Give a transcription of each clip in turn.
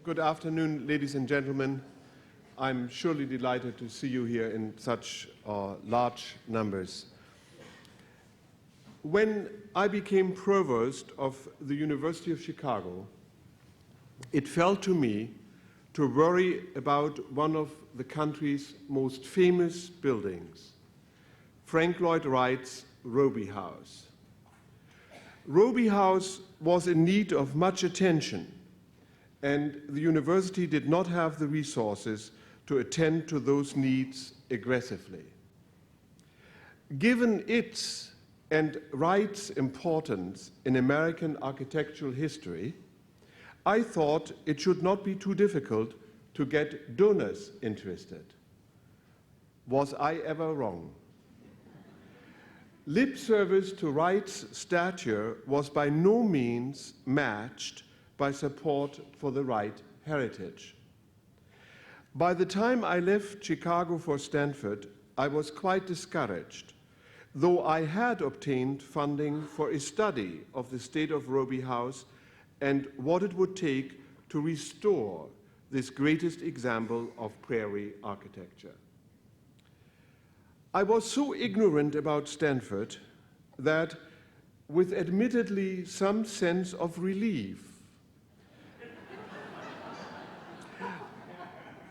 Good afternoon, ladies and gentlemen. I'm surely delighted to see you here in such large numbers. When I became provost of the University of Chicago, it fell to me to worry about one of the country's most famous buildings, Frank Lloyd Wright's Roby House. Roby House was in need of much attention, and the university did not have the resources to attend to those needs aggressively. Given its and Wright's importance in American architectural history, I thought it should not be too difficult to get donors interested. Was I ever wrong? Lip service to Wright's stature was by no means matched by support for the Wright heritage. By the time I left Chicago for Stanford, I was quite discouraged, though I had obtained funding for a study of the state of Roby House and what it would take to restore this greatest example of prairie architecture. I was so ignorant about Stanford that, with admittedly some sense of relief,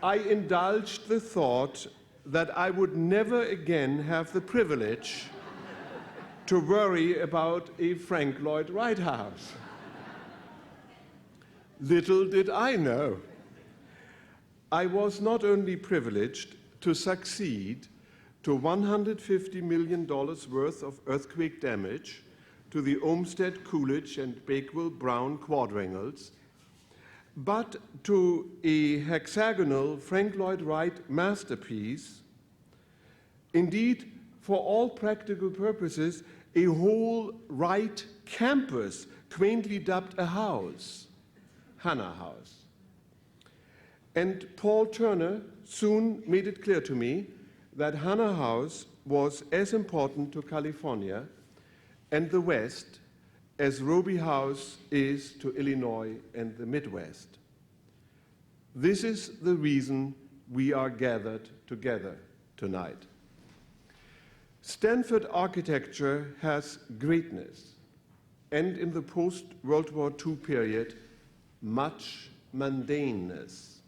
I indulged the thought that I would never again have the privilege to worry about a Frank Lloyd Wright house. Little did I know, I was not only privileged to succeed to $150 million worth of earthquake damage to the Olmsted, Coolidge, and Bakewell Brown quadrangles, but to a hexagonal Frank Lloyd Wright masterpiece, indeed, for all practical purposes, a whole Wright campus, quaintly dubbed a house, Hana House. And Paul Turner soon made it clear to me that Hana House was as important to California and the West as Roby House is to Illinois and the Midwest. This is the reason we are gathered together tonight. Stanford architecture has greatness, and in the post-World War II period, much mundaneness.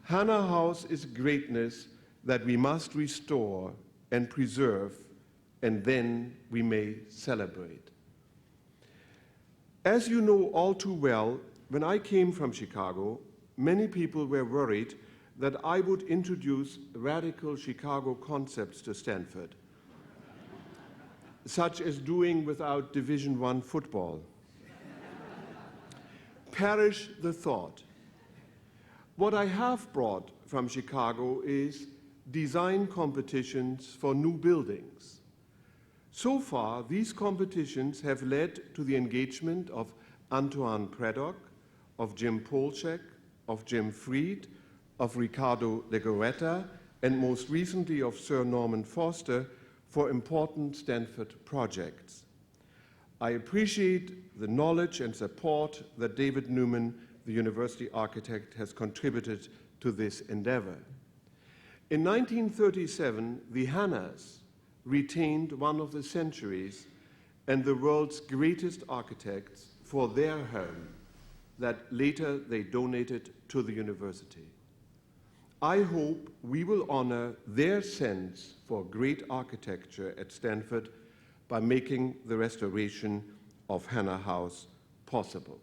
Hana House is greatness that we must restore and preserve, and then we may celebrate. As you know all too well, when I came from Chicago, many people were worried that I would introduce radical Chicago concepts to Stanford, such as doing without Division I football. Perish the thought. What I have brought from Chicago is design competitions for new buildings. So far, these competitions have led to the engagement of Antoine Predok, of Jim Polchek, of Jim Fried, of Ricardo Legorreta, and most recently of Sir Norman Foster for important Stanford projects. I appreciate the knowledge and support that David Newman, the university architect, has contributed to this endeavor. In 1937, the Hannas retained one of the century's and the world's greatest architects for their home that later they donated to the university. I hope we will honor their sense for great architecture at Stanford by making the restoration of Hana House possible.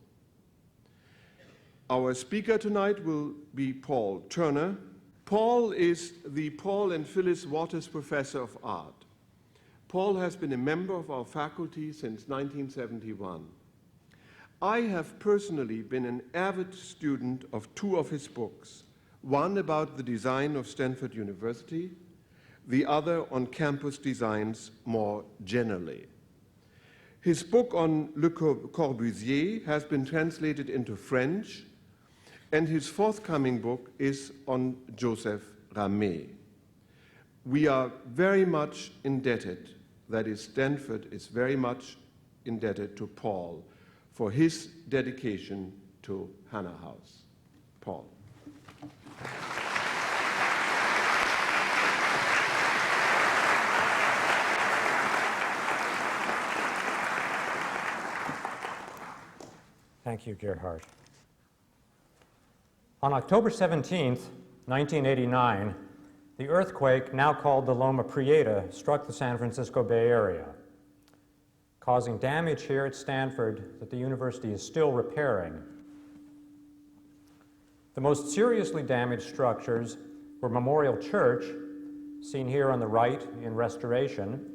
Our speaker tonight will be Paul Turner. Paul is the Paul and Phyllis Waters Professor of Art. Paul has been a member of our faculty since 1971. I have personally been an avid student of two of his books, one about the design of Stanford University, the other on campus designs more generally. His book on Le Corbusier has been translated into French, and his forthcoming book is on Joseph Ramé. We are very much indebted, that is, Stanford is very much indebted to Paul for his dedication to Hana House. Paul. Thank you, Gerhard. On October 17th, 1989, the earthquake, now called the Loma Prieta, struck the San Francisco Bay Area, causing damage here at Stanford that the university is still repairing. The most seriously damaged structures were Memorial Church, seen here on the right in restoration,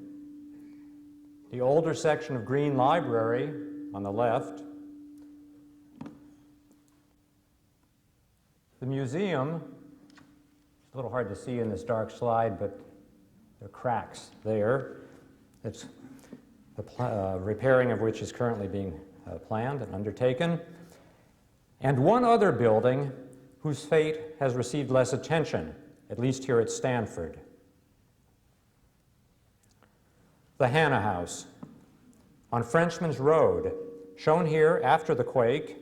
the older section of Green Library on the left, the museum. It's a little hard to see in this dark slide, but there are cracks there. It's the repairing of which is currently being planned and undertaken. And one other building whose fate has received less attention, at least here at Stanford. The Hana House on Frenchman's Road, shown here after the quake,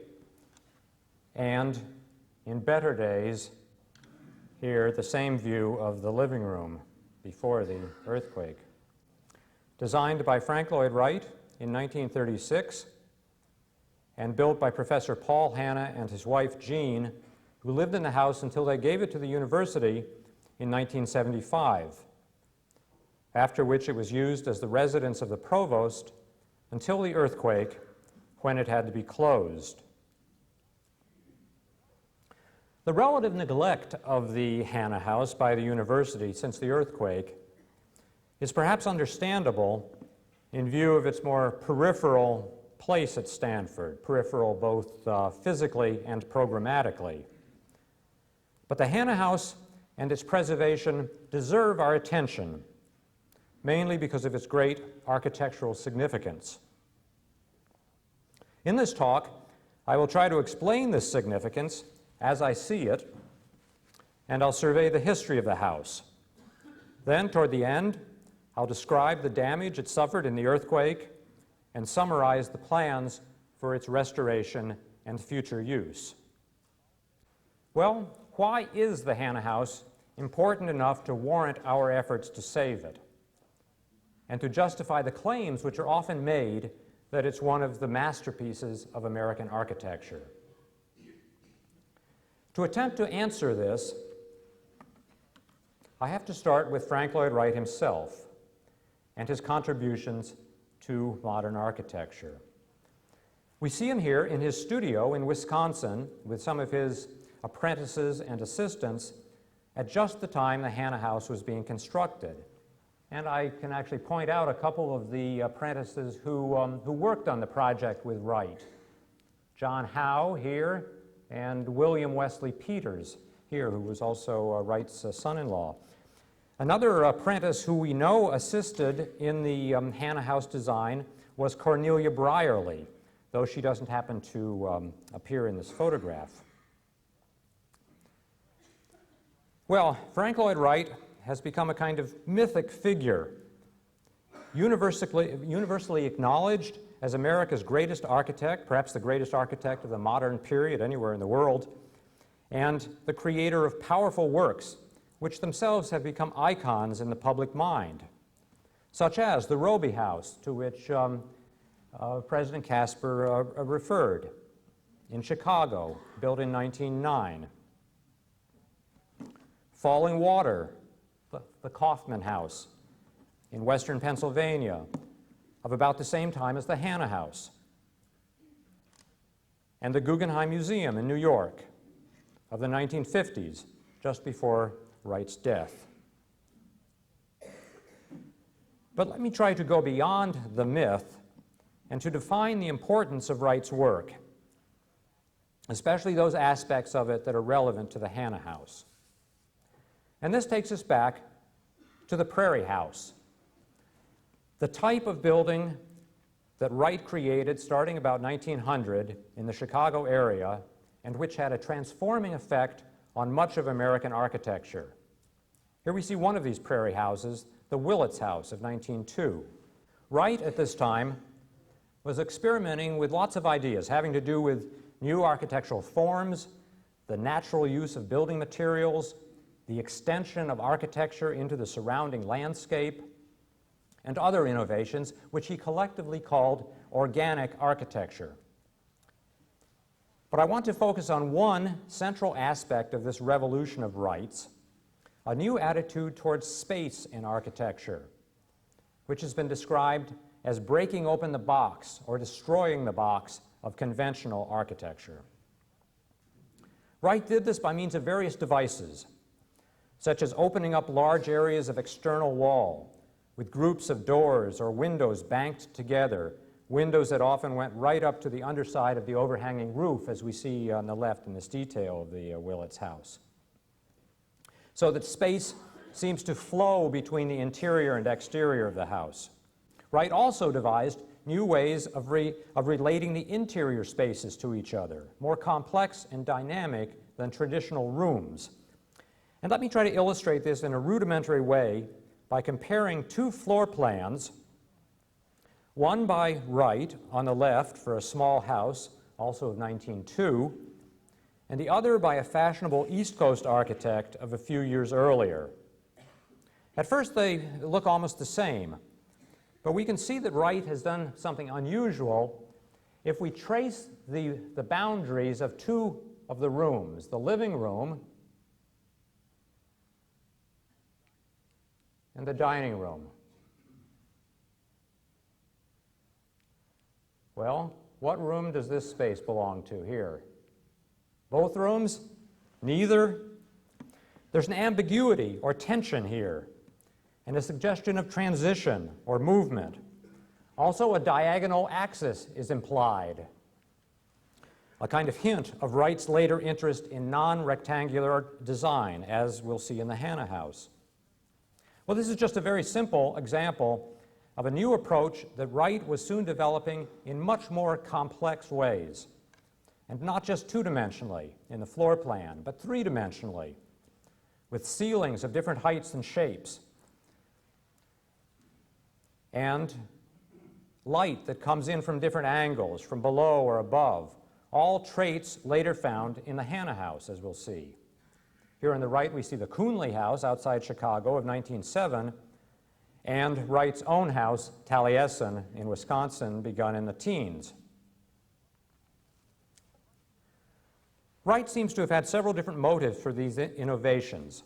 and in better days, here the same view of the living room before the earthquake. Designed by Frank Lloyd Wright in 1936 and built by Professor Paul Hanna and his wife Jean, who lived in the house until they gave it to the university in 1975, after which it was used as the residence of the provost until the earthquake, when it had to be closed. The relative neglect of the Hana House by the university since the earthquake is perhaps understandable in view of its more peripheral place at Stanford, peripheral both physically and programmatically. But the Hana House and its preservation deserve our attention, mainly because of its great architectural significance. In this talk, I will try to explain this significance as I see it, and I'll survey the history of the house. Then, toward the end, I'll describe the damage it suffered in the earthquake and summarize the plans for its restoration and future use. Well, why is the Hana House important enough to warrant our efforts to save it and to justify the claims which are often made that it's one of the masterpieces of American architecture? To attempt to answer this, I have to start with Frank Lloyd Wright himself and his contributions to modern architecture. We see him here in his studio in Wisconsin with some of his apprentices and assistants at just the time the Hana House was being constructed. And I can actually point out a couple of the apprentices who worked on the project with Wright. John Howe here, and William Wesley Peters here, who was also Wright's son-in-law. Another apprentice who we know assisted in the Hana House design was Cornelia Brierly, though she doesn't happen to appear in this photograph. Well, Frank Lloyd Wright has become a kind of mythic figure, universally acknowledged as America's greatest architect, perhaps the greatest architect of the modern period anywhere in the world, and the creator of powerful works which themselves have become icons in the public mind, such as the Roby House, to which President Casper referred, in Chicago, built in 1909. Falling Water, the Kaufman House in western Pennsylvania, of about the same time as the Hana House, and the Guggenheim Museum in New York of the 1950s, just before Wright's death. But let me try to go beyond the myth and to define the importance of Wright's work, especially those aspects of it that are relevant to the Hana House. And this takes us back to the Prairie House, the type of building that Wright created starting about 1900 in the Chicago area and which had a transforming effect on much of American architecture. Here we see one of these prairie houses, the Willits House of 1902. Wright at this time was experimenting with lots of ideas having to do with new architectural forms, the natural use of building materials, the extension of architecture into the surrounding landscape, and other innovations which he collectively called organic architecture. But I want to focus on one central aspect of this revolution of Wright's, a new attitude towards space in architecture, which has been described as breaking open the box or destroying the box of conventional architecture. Wright did this by means of various devices, such as opening up large areas of external wall with groups of doors or windows banked together, windows that often went right up to the underside of the overhanging roof, as we see on the left in this detail of the Willits house. So that space seems to flow between the interior and exterior of the house. Wright also devised new ways of relating the interior spaces to each other, more complex and dynamic than traditional rooms. And let me try to illustrate this in a rudimentary way by comparing two floor plans, one by Wright on the left for a small house, also of 1902, and the other by a fashionable East Coast architect of a few years earlier. At first they look almost the same, but we can see that Wright has done something unusual if we trace the boundaries of two of the rooms, the living room and the dining room. Well, what room does this space belong to here? Both rooms? Neither? There's an ambiguity or tension here, and a suggestion of transition or movement. Also, a diagonal axis is implied, a kind of hint of Wright's later interest in non-rectangular design, as we'll see in the Hana House. Well, this is just a very simple example of a new approach that Wright was soon developing in much more complex ways, and not just two-dimensionally in the floor plan, but three-dimensionally, with ceilings of different heights and shapes, and light that comes in from different angles, from below or above, all traits later found in the Hana House, as we'll see. Here on the right, we see the Coonley House outside Chicago of 1907, and Wright's own house, Taliesin, in Wisconsin, begun in the teens. Wright seems to have had several different motives for these innovations.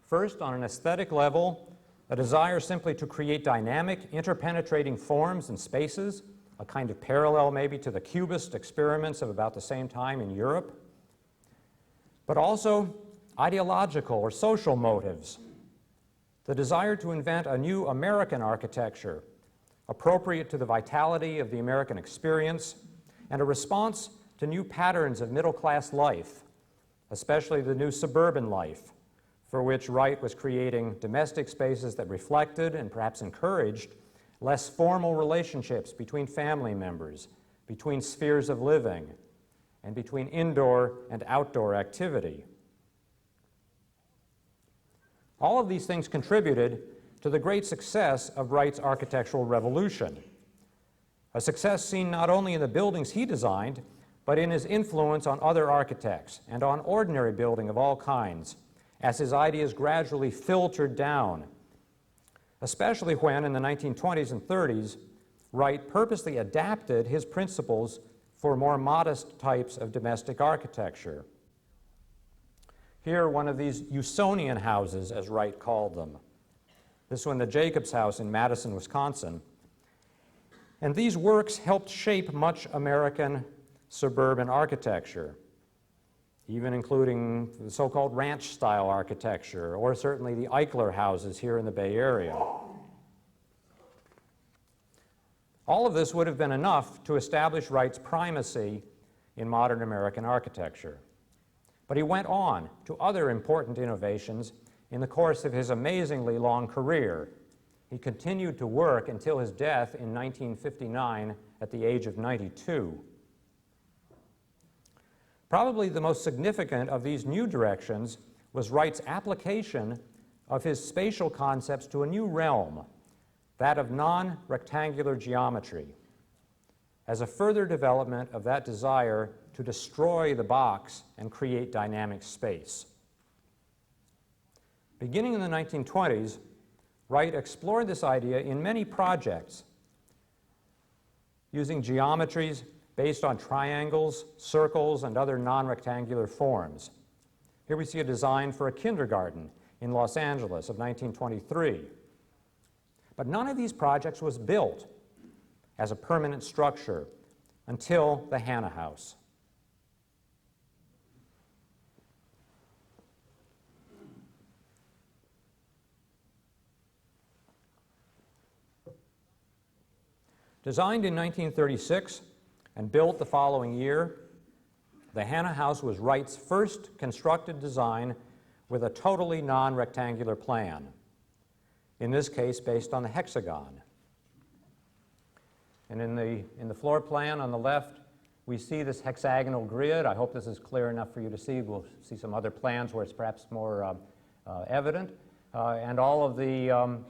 First, on an aesthetic level, a desire simply to create dynamic, interpenetrating forms and spaces, a kind of parallel maybe to the Cubist experiments of about the same time in Europe, but also ideological or social motives. The desire to invent a new American architecture, appropriate to the vitality of the American experience, and a response to new patterns of middle-class life, especially the new suburban life, for which Wright was creating domestic spaces that reflected and perhaps encouraged less formal relationships between family members, between spheres of living, and between indoor and outdoor activity. All of these things contributed to the great success of Wright's architectural revolution, a success seen not only in the buildings he designed, but in his influence on other architects and on ordinary building of all kinds, as his ideas gradually filtered down, especially when, in the 1920s and 30s, Wright purposely adapted his principles for more modest types of domestic architecture. Here, one of these Usonian houses, as Wright called them. This one, the Jacobs House in Madison, Wisconsin. And these works helped shape much American suburban architecture, even including the so-called ranch-style architecture, or certainly the Eichler houses here in the Bay Area. All of this would have been enough to establish Wright's primacy in modern American architecture. But he went on to other important innovations in the course of his amazingly long career. He continued to work until his death in 1959 at the age of 92. Probably the most significant of these new directions was Wright's application of his spatial concepts to a new realm, that of non-rectangular geometry. as a further development of that desire to destroy the box and create dynamic space. Beginning in the 1920s, Wright explored this idea in many projects, using geometries based on triangles, circles, and other non-rectangular forms. Here we see a design for a kindergarten in Los Angeles of 1923. But none of these projects was built as a permanent structure until the Hana House. Designed in 1936 and built the following year, the Hana House was Wright's first constructed design with a totally non-rectangular plan, in this case based on the hexagon. And in the floor plan on the left, we see this hexagonal grid. I hope this is clear enough for you to see. We'll see some other plans where it's perhaps more evident. And all of the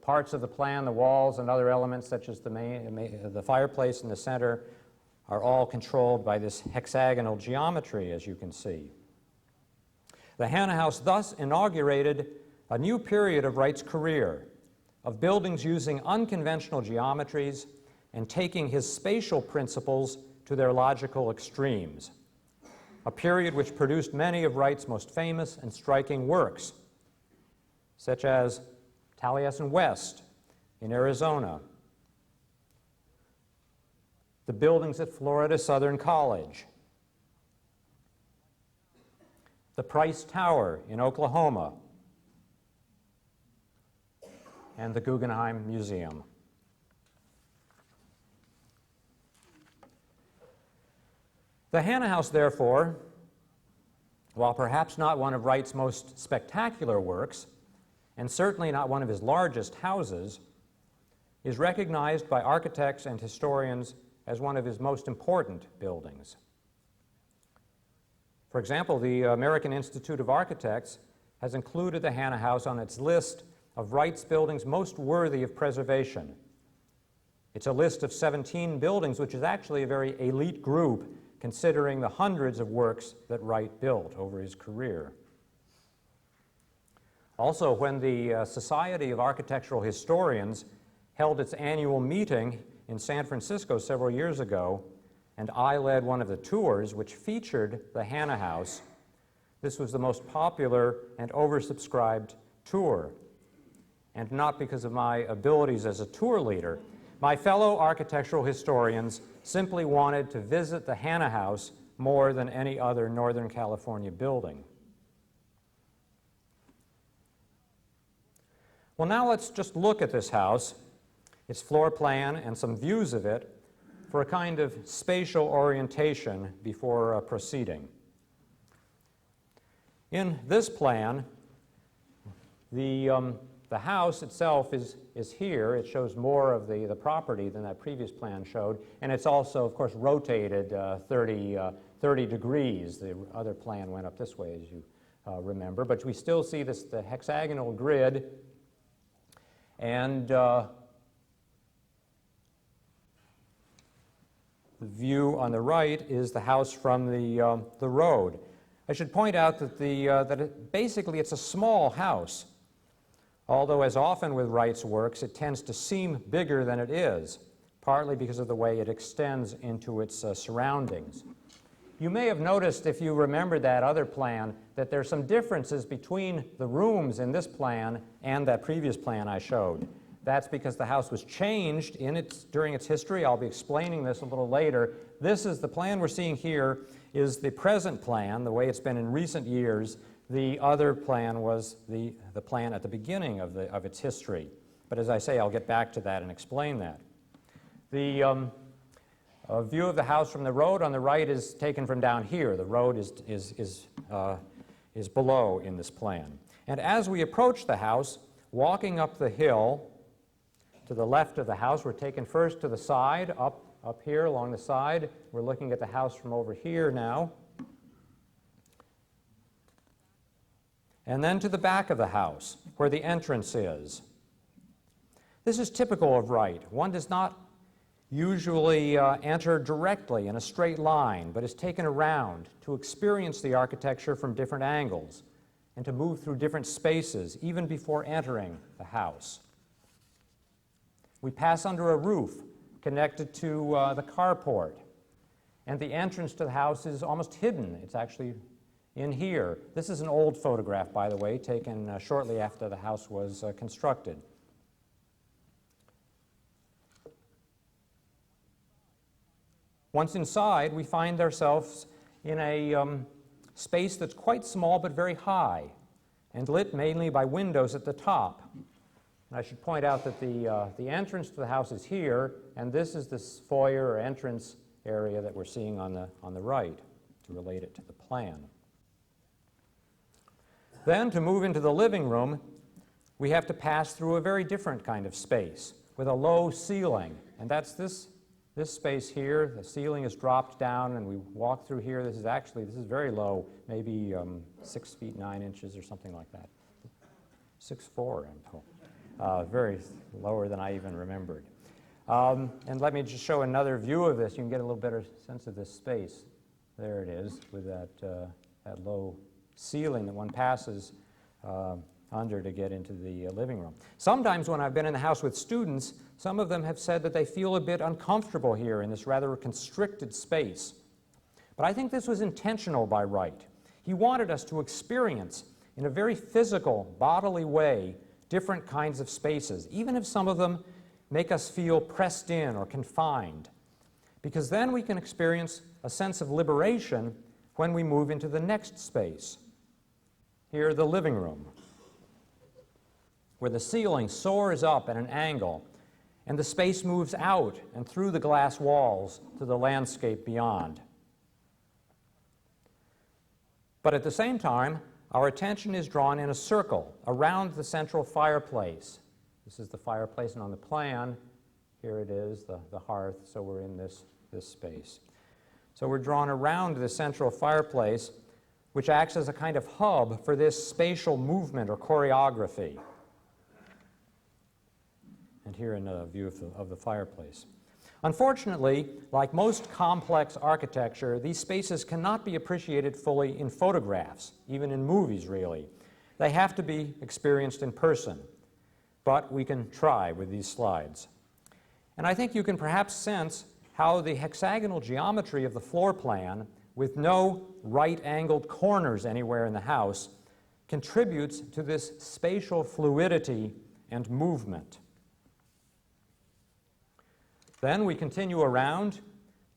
parts of the plan, the walls and other elements such as the fireplace in the center, are all controlled by this hexagonal geometry, as you can see. The Hana House thus inaugurated a new period of Wright's career, of buildings using unconventional geometries and taking his spatial principles to their logical extremes, a period which produced many of Wright's most famous and striking works, such as Taliesin West in Arizona, the buildings at Florida Southern College, the Price Tower in Oklahoma, and the Guggenheim Museum. The Hana House, therefore, while perhaps not one of Wright's most spectacular works, and certainly not one of his largest houses, is recognized by architects and historians as one of his most important buildings. For example, the American Institute of Architects has included the Hana House on its list of Wright's buildings most worthy of preservation. It's a list of 17 buildings, which is actually a very elite group considering the hundreds of works that Wright built over his career. Also, when the Society of Architectural Historians held its annual meeting in San Francisco several years ago, and I led one of the tours which featured the Hana House, this was the most popular and oversubscribed tour. And not because of my abilities as a tour leader. My fellow architectural historians simply wanted to visit the Hana House more than any other Northern California building. Well, now let's just look at this house, its floor plan, and some views of it for a kind of spatial orientation before proceeding. In this plan, the house itself is here. It shows more of the property than that previous plan showed, and it's also, of course, rotated 30 degrees. The other plan went up this way, as you remember, but we still see the hexagonal grid, and the view on the right is the house from the road. I should point out that basically it's a small house, although as often with Wright's works, it tends to seem bigger than it is, partly because of the way it extends into its surroundings. You may have noticed, if you remember that other plan, that there's some differences between the rooms in this plan and that previous plan I showed. That's because the house was changed during its history. I'll be explaining this a little later. This is the plan we're seeing here is the present plan, the way it's been in recent years. The other plan was the plan at the beginning of its history. But as I say, I'll get back to that and explain that. The view of the house from the road on the right is taken from down here. The road is below in this plan. And as we approach the house, walking up the hill to the left of the house, we're taken first to the side, up here along the side. We're looking at the house from over here now. And then to the back of the house, where the entrance is. This is typical of Wright. One does not usually enter directly in a straight line, but is taken around to experience the architecture from different angles and to move through different spaces even before entering the house. We pass under a roof connected to the carport, and the entrance to the house is almost hidden. It's actually in here. This is an old photograph, by the way, taken shortly after the house was constructed. Once inside, we find ourselves in a space that's quite small but very high and lit mainly by windows at the top. And I should point out that the entrance to the house is here, and this is this foyer or entrance area that we're seeing on the right to relate it to the plan. Then, to move into the living room, we have to pass through a very different kind of space with a low ceiling, and that's this space here. The ceiling is dropped down, and we walk through here. This is very low, maybe 6 feet 9 inches or something like that. 6'4", I'm told. Very lower than I even remembered. And let me just show another view of this. You can get a little better sense of this space. There it is, with that low ceiling that one passes under to get into the living room. Sometimes when I've been in the house with students, some of them have said that they feel a bit uncomfortable here in this rather constricted space. But I think this was intentional by Wright. He wanted us to experience, in a very physical, bodily way, different kinds of spaces, even if some of them make us feel pressed in or confined, because then we can experience a sense of liberation when we move into the next space. Here, the living room, where the ceiling soars up at an angle and the space moves out and through the glass walls to the landscape beyond. But at the same time, our attention is drawn in a circle around the central fireplace. This is the fireplace, and on the plan, here it is, the hearth, so we're in this space. So we're drawn around the central fireplace, which acts as a kind of hub for this spatial movement or choreography. And here another view of the fireplace. Unfortunately, like most complex architecture, these spaces cannot be appreciated fully in photographs, even in movies, really. They have to be experienced in person. But we can try with these slides. And I think you can perhaps sense how the hexagonal geometry of the floor plan, with no right-angled corners anywhere in the house, contributes to this spatial fluidity and movement. Then we continue around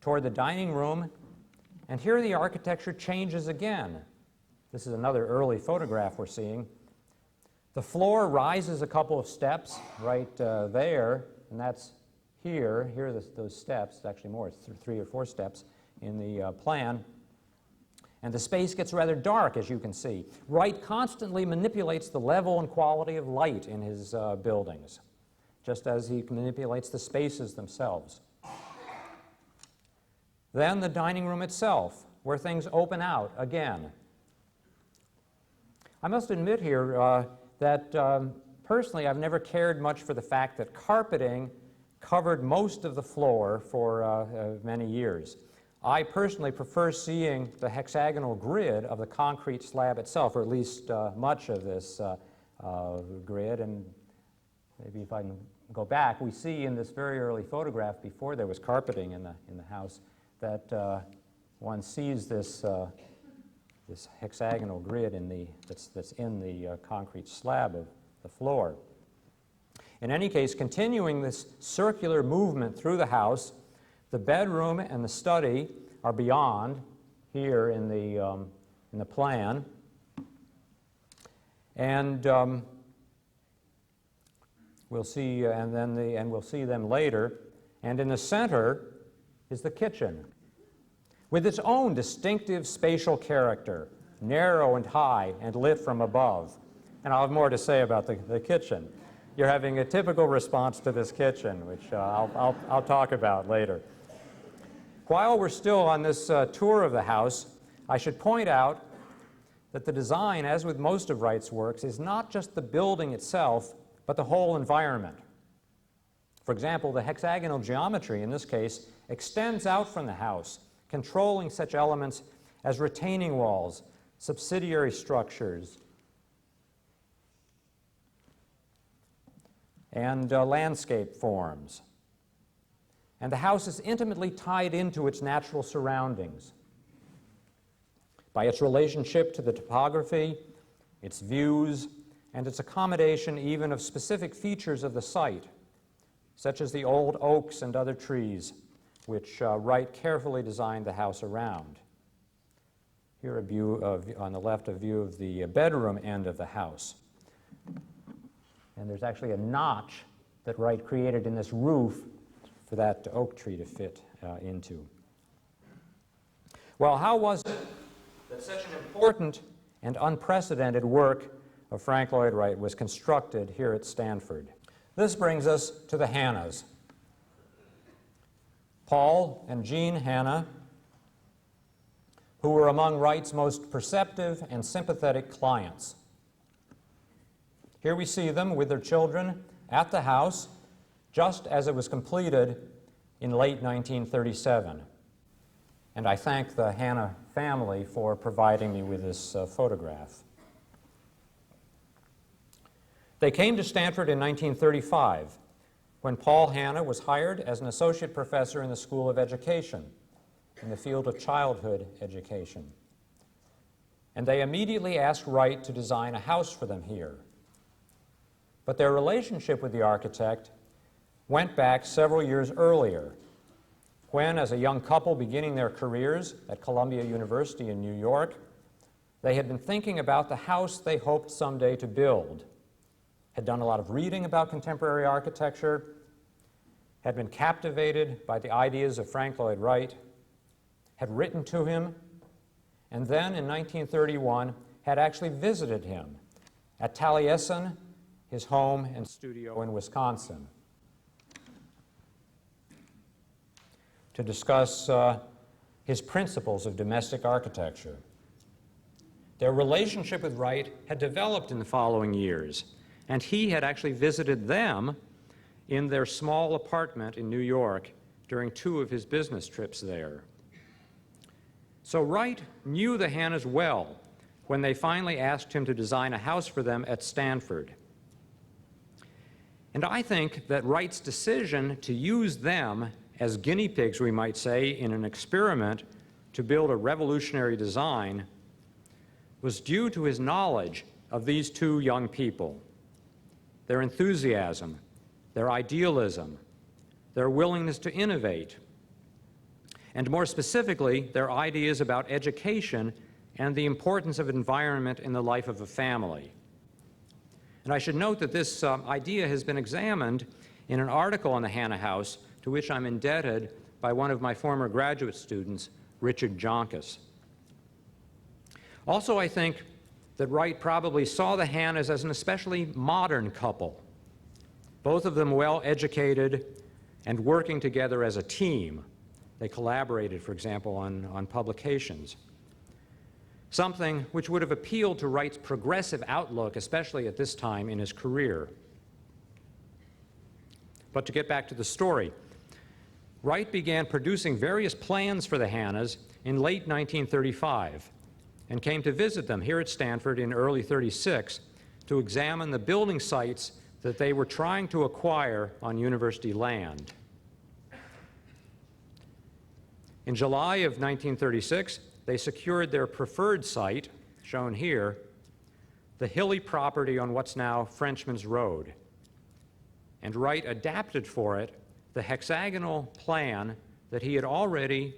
toward the dining room, and here the architecture changes again. This is another early photograph we're seeing. The floor rises a couple of steps right there, and that's here. Here are those steps. It's actually more, it's 3 or 4 steps in the plan. And the space gets rather dark, as you can see. Wright constantly manipulates the level and quality of light in his buildings, just as he manipulates the spaces themselves. Then the dining room itself, where things open out again. I must admit here that personally I've never cared much for the fact that carpeting covered most of the floor for many years. I personally prefer seeing the hexagonal grid of the concrete slab itself, or at least much of this grid. And maybe if I can go back, we see in this very early photograph, before there was carpeting in the house, that one sees this hexagonal grid that's in the concrete slab of the floor. In any case, continuing this circular movement through the house, the bedroom and the study are beyond here in the plan, and we'll see, and we'll see them later. And in the center is the kitchen, with its own distinctive spatial character, narrow and high and lit from above. And I'll have more to say about the kitchen. You're having a typical response to this kitchen, which I'll talk about later. While we're still on this tour of the house, I should point out that the design, as with most of Wright's works, is not just the building itself, but the whole environment. For example, the hexagonal geometry, in this case, extends out from the house, controlling such elements as retaining walls, subsidiary structures, and landscape forms. And the house is intimately tied into its natural surroundings by its relationship to the topography, its views, and its accommodation even of specific features of the site, such as the old oaks and other trees, which Wright carefully designed the house around. Here a view of, on the left, a view of the bedroom end of the house. And there's actually a notch that Wright created in this roof for that oak tree to fit into. Well, how was it that such an important and unprecedented work of Frank Lloyd Wright was constructed here at Stanford? This brings us to the Hannas. Paul and Jean Hana, who were among Wright's most perceptive and sympathetic clients. Here we see them with their children at the house just as it was completed in late 1937. And I thank the Hana family for providing me with this photograph. They came to Stanford in 1935 when Paul Hana was hired as an associate professor in the School of Education in the field of childhood education. And they immediately asked Wright to design a house for them here. But their relationship with the architect went back several years earlier, when, as a young couple beginning their careers at Columbia University in New York, they had been thinking about the house they hoped someday to build, had done a lot of reading about contemporary architecture, had been captivated by the ideas of Frank Lloyd Wright, had written to him, and then in 1931 had actually visited him at Taliesin, his home and studio in Wisconsin, to discuss his principles of domestic architecture. Their relationship with Wright had developed in the following years, and he had actually visited them in their small apartment in New York during 2 of his business trips there. So Wright knew the Hannas well when they finally asked him to design a house for them at Stanford. And I think that Wright's decision to use them as guinea pigs, we might say, in an experiment to build a revolutionary design was due to his knowledge of these 2 young people, their enthusiasm, their idealism, their willingness to innovate, and more specifically, their ideas about education and the importance of environment in the life of a family. And I should note that this idea has been examined in an article on the Hana House, to which I'm indebted by one of my former graduate students, Richard Jonkus. Also, I think that Wright probably saw the Hannas as an especially modern couple, both of them well-educated and working together as a team. They collaborated, for example, on publications, something which would have appealed to Wright's progressive outlook, especially at this time in his career. But to get back to the story, Wright began producing various plans for the Hannas in late 1935 and came to visit them here at Stanford in early '36 to examine the building sites that they were trying to acquire on university land. In July of 1936, they secured their preferred site, shown here, the hilly property on what's now Frenchman's Road. And Wright adapted for it the hexagonal plan that he had already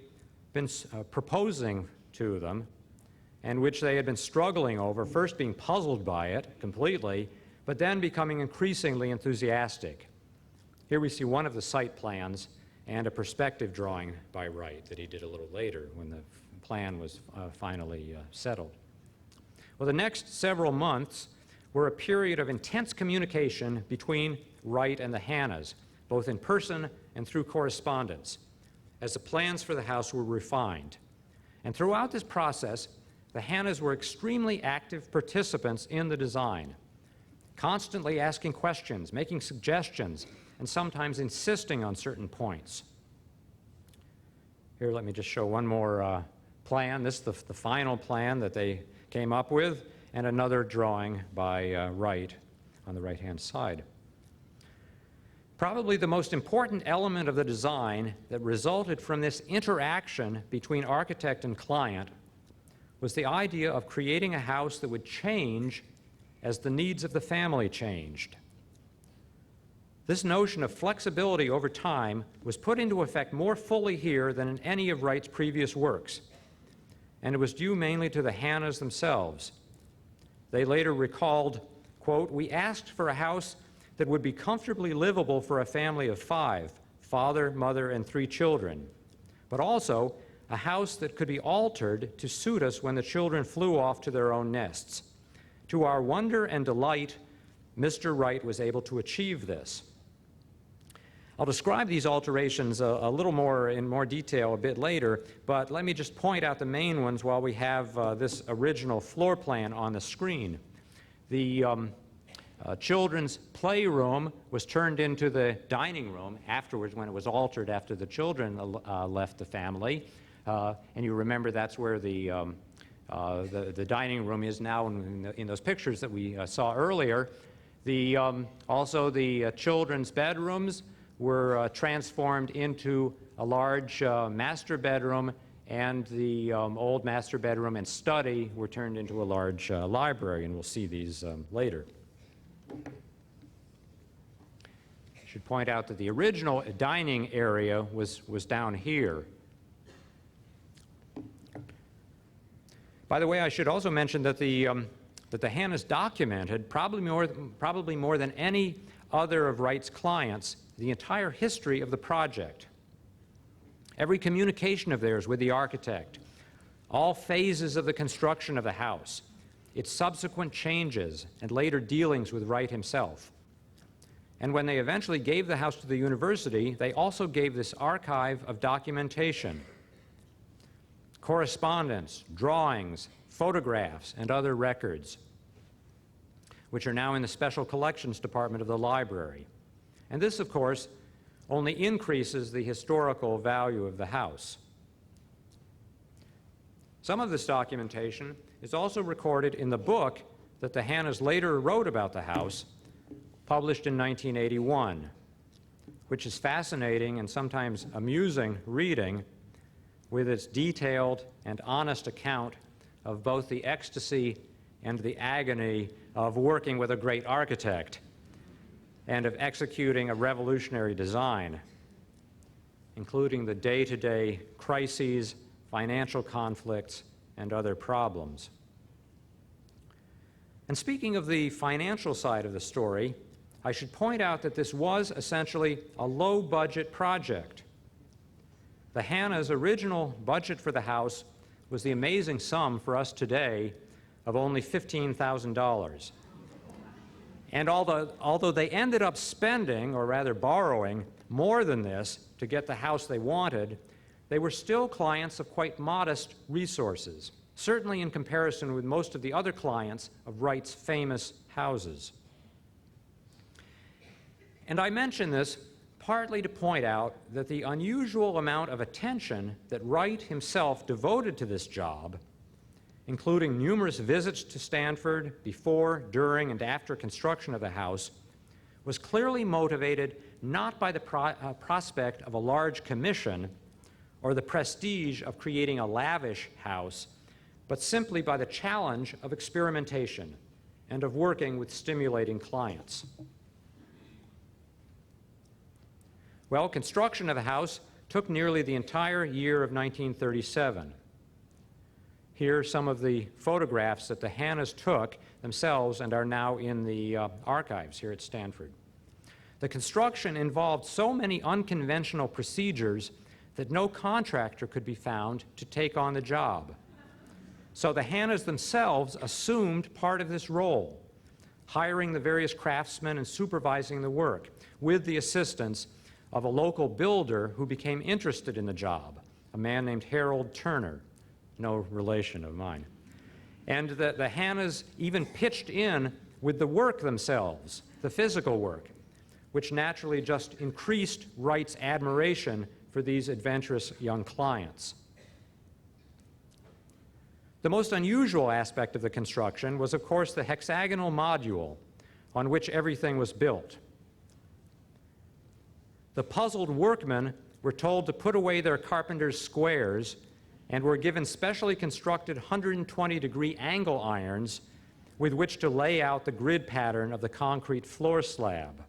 been proposing to them, and which they had been struggling over, first being puzzled by it completely, but then becoming increasingly enthusiastic. Here we see one of the site plans and a perspective drawing by Wright that he did a little later when the plan was finally settled. Well, the next several months were a period of intense communication between Wright and the Hannas, both in person and through correspondence, as the plans for the house were refined. And throughout this process, the Hannas were extremely active participants in the design, constantly asking questions, making suggestions, and sometimes insisting on certain points. Here, let me just show one more plan. This is the final plan that they came up with, and another drawing by Wright on the right-hand side. Probably the most important element of the design that resulted from this interaction between architect and client was the idea of creating a house that would change as the needs of the family changed. This notion of flexibility over time was put into effect more fully here than in any of Wright's previous works, and it was due mainly to the Hannas themselves. They later recalled, quote, "We asked for a house that would be comfortably livable for a family of 5, father, mother, and 3 children, but also a house that could be altered to suit us when the children flew off to their own nests. To our wonder and delight, Mr. Wright was able to achieve this." I'll describe these alterations a little more in more detail a bit later, but let me just point out the main ones while we have this original floor plan on the screen. The children's playroom was turned into the dining room afterwards when it was altered after the children left the family. And you remember that's where the dining room is now in those pictures that we saw earlier. Also the children's bedrooms were transformed into a large master bedroom, and the old master bedroom and study were turned into a large library, and we'll see these later. I should point out that the original dining area was down here. By the way, I should also mention that the Hannas documented, probably more than any other of Wright's clients, the entire history of the project. Every communication of theirs with the architect, all phases of the construction of the house, its subsequent changes, and later dealings with Wright himself. And when they eventually gave the house to the university, they also gave this archive of documentation, correspondence, drawings, photographs, and other records, which are now in the Special Collections Department of the library. And this, of course, only increases the historical value of the house. Some of this documentation is also recorded in the book that the Hannas later wrote about the house, published in 1981, which is fascinating and sometimes amusing reading, with its detailed and honest account of both the ecstasy and the agony of working with a great architect and of executing a revolutionary design, including the day-to-day crises, financial conflicts, and other problems. And speaking of the financial side of the story, I should point out that this was essentially a low-budget project. The Hannas' original budget for the house was the amazing sum for us today of only $15,000. And although they ended up spending, or rather borrowing, more than this to get the house they wanted, they were still clients of quite modest resources, certainly in comparison with most of the other clients of Wright's famous houses. And I mention this partly to point out that the unusual amount of attention that Wright himself devoted to this job, including numerous visits to Stanford before, during, and after construction of the house, was clearly motivated not by the prospect of a large commission or the prestige of creating a lavish house, but simply by the challenge of experimentation and of working with stimulating clients. Well, construction of the house took nearly the entire year of 1937. Here are some of the photographs that the Hannas took themselves and are now in the archives here at Stanford. The construction involved so many unconventional procedures that no contractor could be found to take on the job. So the Hannas themselves assumed part of this role, hiring the various craftsmen and supervising the work with the assistance of a local builder who became interested in the job, a man named Harold Turner, no relation of mine. And the Hannas even pitched in with the work themselves, the physical work, which naturally just increased Wright's admiration for these adventurous young clients. The most unusual aspect of the construction was, of course, the hexagonal module on which everything was built. The puzzled workmen were told to put away their carpenter's squares and were given specially constructed 120-degree angle irons with which to lay out the grid pattern of the concrete floor slab.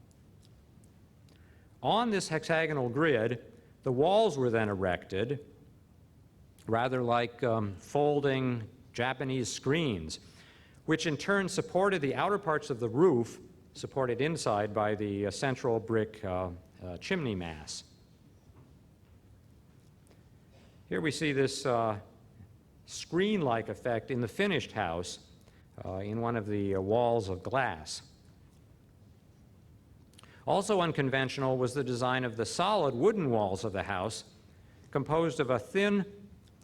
On this hexagonal grid, the walls were then erected, rather like folding Japanese screens, which in turn supported the outer parts of the roof, supported inside by the central brick chimney mass. Here we see this screen-like effect in the finished house in one of the walls of glass. Also unconventional was the design of the solid wooden walls of the house, composed of a thin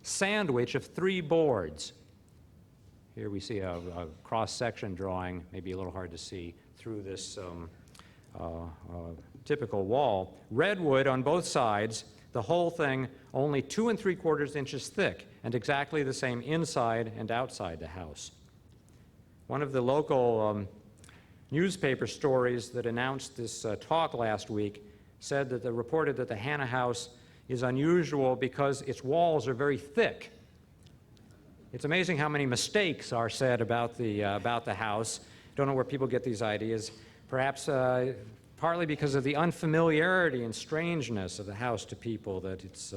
sandwich of 3 boards. Here we see a cross-section drawing, maybe a little hard to see through this typical wall. Redwood on both sides, the whole thing only 2 3/4 inches thick, and exactly the same inside and outside the house. One of the local newspaper stories that announced this talk last week said that reported that the Hana House is unusual because its walls are very thick. It's amazing how many mistakes are said about the house. Don't know where people get these ideas. Perhaps partly because of the unfamiliarity and strangeness of the house to people, that it's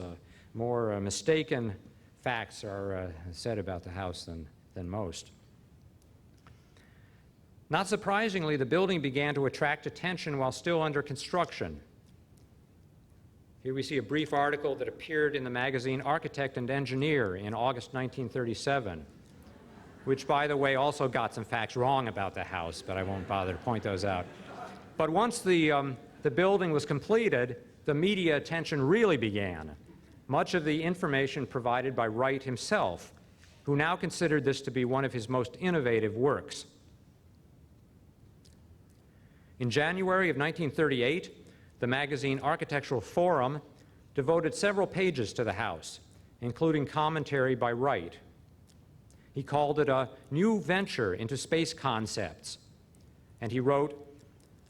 more mistaken facts are said about the house than most. Not surprisingly, the building began to attract attention while still under construction. Here we see a brief article that appeared in the magazine Architect and Engineer in August 1937, which, by the way, also got some facts wrong about the house, but I won't bother to point those out. But once the building was completed, the media attention really began. Much of the information provided by Wright himself, who now considered this to be one of his most innovative works. In January of 1938, the magazine Architectural Forum devoted several pages to the house, including commentary by Wright. He called it a new venture into space concepts, and he wrote,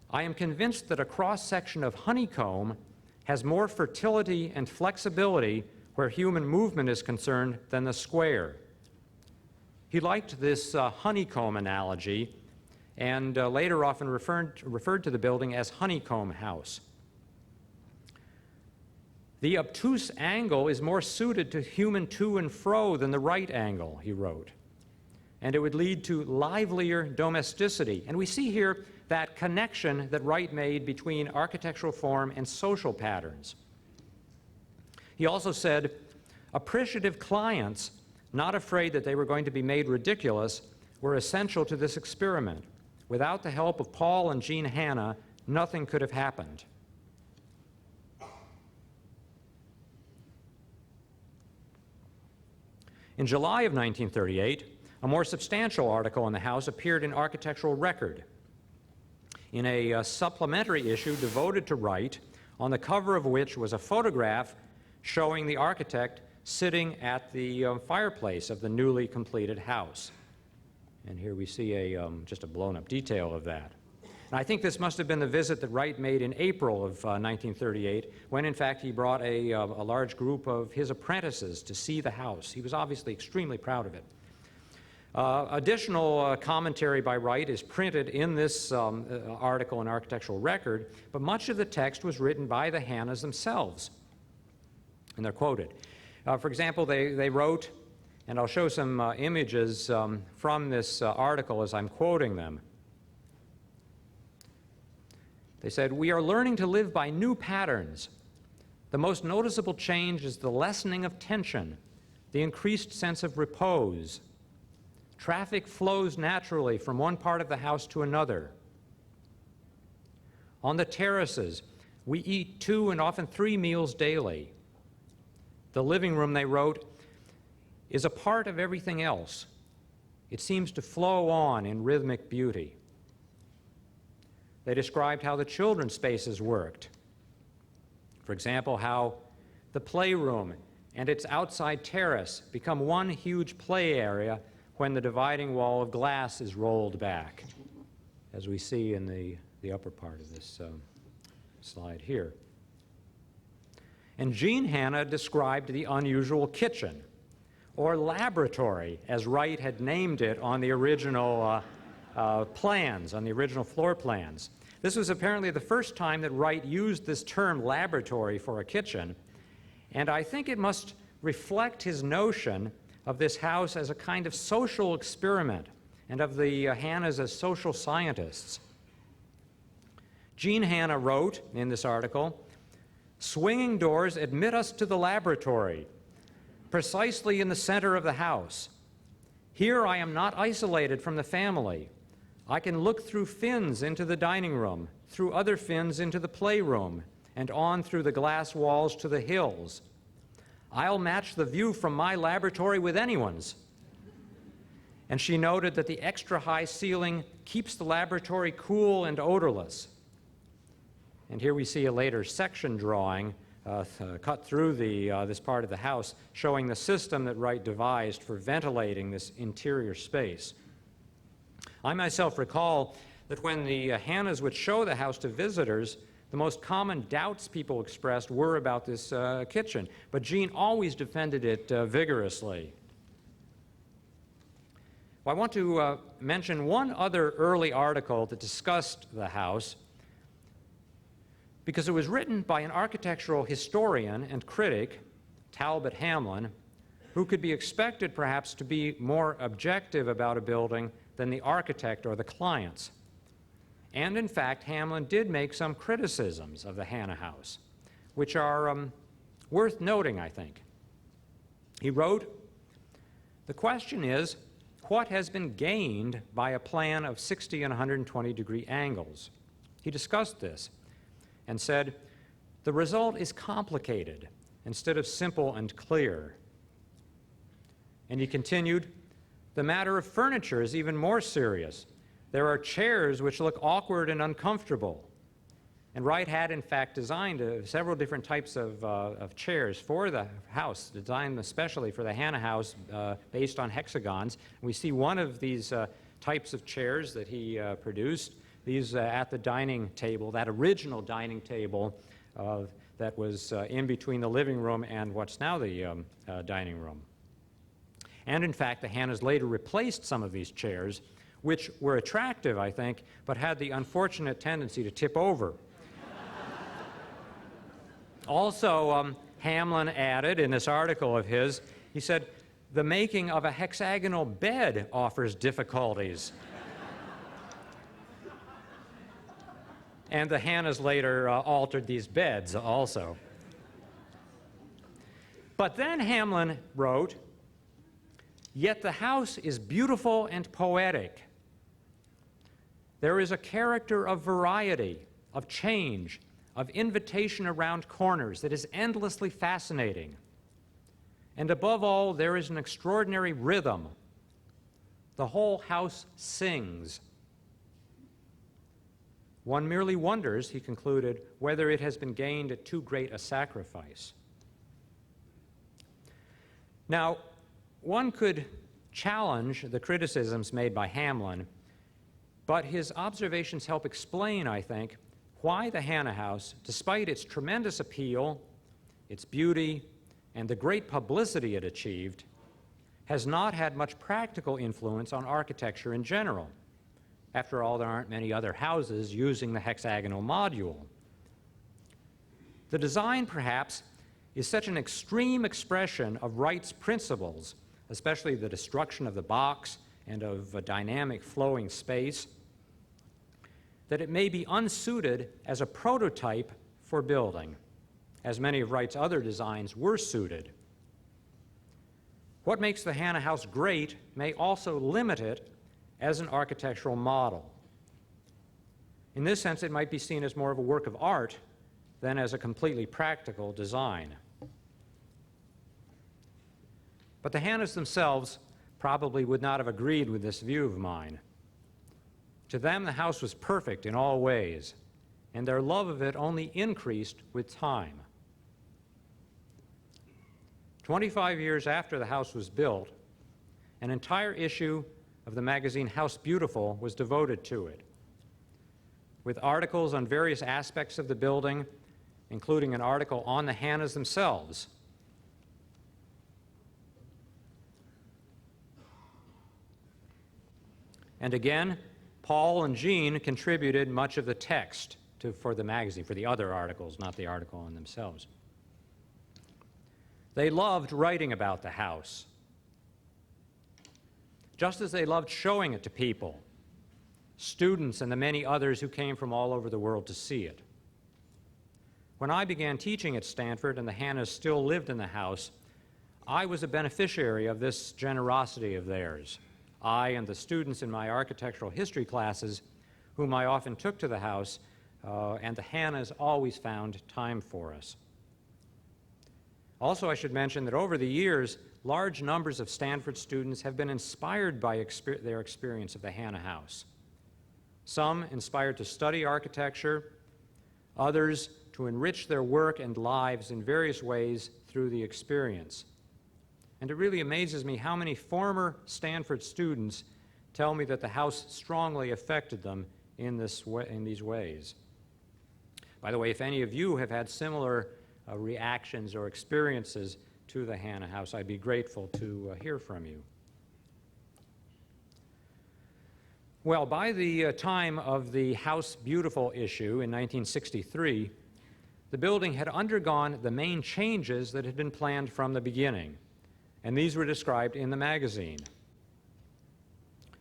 "I am convinced that a cross-section of honeycomb has more fertility and flexibility where human movement is concerned than the square." He liked this honeycomb analogy, and later often referred to the building as Honeycomb House. "The obtuse angle is more suited to human to and fro than the right angle," he wrote, "and it would lead to livelier domesticity." And we see here that connection that Wright made between architectural form and social patterns. He also said, "Appreciative clients, not afraid that they were going to be made ridiculous, were essential to this experiment. Without the help of Paul and Jean Hanna, nothing could have happened." In July of 1938, a more substantial article in the House appeared in Architectural Record. In a supplementary issue devoted to Wright, on the cover of which was a photograph showing the architect sitting at the fireplace of the newly completed house. And here we see just a blown-up detail of that. And I think this must have been the visit that Wright made in April of 1938, when in fact he brought a large group of his apprentices to see the house. He was obviously extremely proud of it. Additional commentary by Wright is printed in this article in Architectural Record, but much of the text was written by the Hannas themselves, and they're quoted. For example, they wrote, and I'll show some images from this article as I'm quoting them. They said, "We are learning to live by new patterns. The most noticeable change is the lessening of tension, the increased sense of repose. Traffic flows naturally from one part of the house to another. On the terraces, we eat 2 and often 3 meals daily. The living room," they wrote, "is a part of everything else. It seems to flow on in rhythmic beauty. They described how the children's spaces worked. For example, how the playroom and its outside terrace become one huge play area when the dividing wall of glass is rolled back, as we see in the upper part of this slide here. And Jean Hanna described the unusual kitchen, or laboratory, as Wright had named it on the original plans, on the original floor plans. This was apparently the first time that Wright used this term laboratory for a kitchen, and I think it must reflect his notion of this house as a kind of social experiment and of the Hannas as social scientists. Jean Hanna wrote in this article, "Swinging doors admit us to the laboratory, precisely in the center of the house. Here I am not isolated from the family. I can look through fins into the dining room, through other fins into the playroom, and on through the glass walls to the hills. I'll match the view from my laboratory with anyone's." And she noted that the extra high ceiling keeps the laboratory cool and odorless. And here we see a later section drawing cut through this part of the house, showing the system that Wright devised for ventilating this interior space. I myself recall that when the Hannas would show the house to visitors, the most common doubts people expressed were about this kitchen, but Jean always defended it vigorously. Well, I want to mention one other early article that discussed the house, because it was written by an architectural historian and critic, Talbot Hamlin, who could be expected perhaps to be more objective about a building than the architect or the clients. And in fact, Hamlin did make some criticisms of the Hana House, which are worth noting, I think. He wrote, "The question is, what has been gained by a plan of 60 and 120-degree angles?" He discussed this and said, "The result is complicated instead of simple and clear." And he continued, "The matter of furniture is even more serious. There are chairs which look awkward and uncomfortable." And Wright had, in fact, designed several different types of chairs for the house, designed especially for the Hana House based on hexagons. We see one of these types of chairs that he produced, these at the dining table, that original dining table that was in between the living room and what's now the dining room. And in fact, the Hannas later replaced some of these chairs, which were attractive, I think, but had the unfortunate tendency to tip over. Also, Hamlin added in this article of his, he said, "The making of a hexagonal bed offers difficulties." And the Hannas later altered these beds also. But then Hamlin wrote, "Yet the house is beautiful and poetic. There is a character of variety, of change, of invitation around corners that is endlessly fascinating. And above all, there is an extraordinary rhythm. The whole house sings. One merely wonders," he concluded, "whether it has been gained at too great a sacrifice." Now, one could challenge the criticisms made by Hamlin, but his observations help explain, I think, why the Hana House, despite its tremendous appeal, its beauty, and the great publicity it achieved, has not had much practical influence on architecture in general. After all, there aren't many other houses using the hexagonal module. The design, perhaps, is such an extreme expression of Wright's principles, especially the destruction of the box and of a dynamic flowing space, that it may be unsuited as a prototype for building, as many of Wright's other designs were suited. What makes the Hana House great may also limit it as an architectural model. In this sense, it might be seen as more of a work of art than as a completely practical design. But the Hannas themselves probably would not have agreed with this view of mine. To them, the house was perfect in all ways, and their love of it only increased with time. 25 years after the house was built, an entire issue of the magazine House Beautiful was devoted to it, with articles on various aspects of the building, including an article on the Hannas themselves. And again, Paul and Jean contributed much of the text for the magazine, for the other articles, not the article on themselves. They loved writing about the house, just as they loved showing it to people, students and the many others who came from all over the world to see it. When I began teaching at Stanford and the Hannas still lived in the house, I was a beneficiary of this generosity of theirs. I and the students in my architectural history classes, whom I often took to the house, and the Hannas always found time for us. Also, I should mention that over the years, large numbers of Stanford students have been inspired by their experience of the Hana House. Some inspired to study architecture, others to enrich their work and lives in various ways through the experience. And it really amazes me how many former Stanford students tell me that the house strongly affected them in these ways. By the way, if any of you have had similar reactions or experiences to the Hana House, I'd be grateful to hear from you. Well, by the time of the House Beautiful issue in 1963, the building had undergone the main changes that had been planned from the beginning, and these were described in the magazine.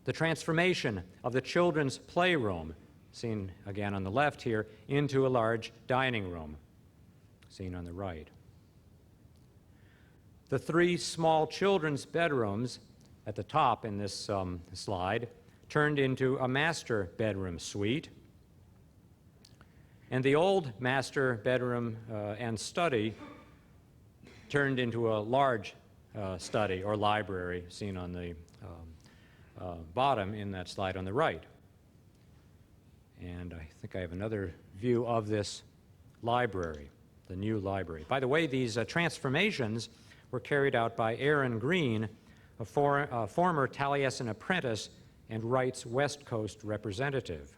The transformation of the children's playroom, seen again on the left here, into a large dining room, seen on the right. The 3 small children's bedrooms at the top in this slide turned into a master bedroom suite. And the old master bedroom and study turned into a large study or library, seen on the bottom in that slide on the right. And I think I have another view of this library, the new library. By the way, these transformations were carried out by Aaron Green, a former Taliesin apprentice and Wright's West Coast representative,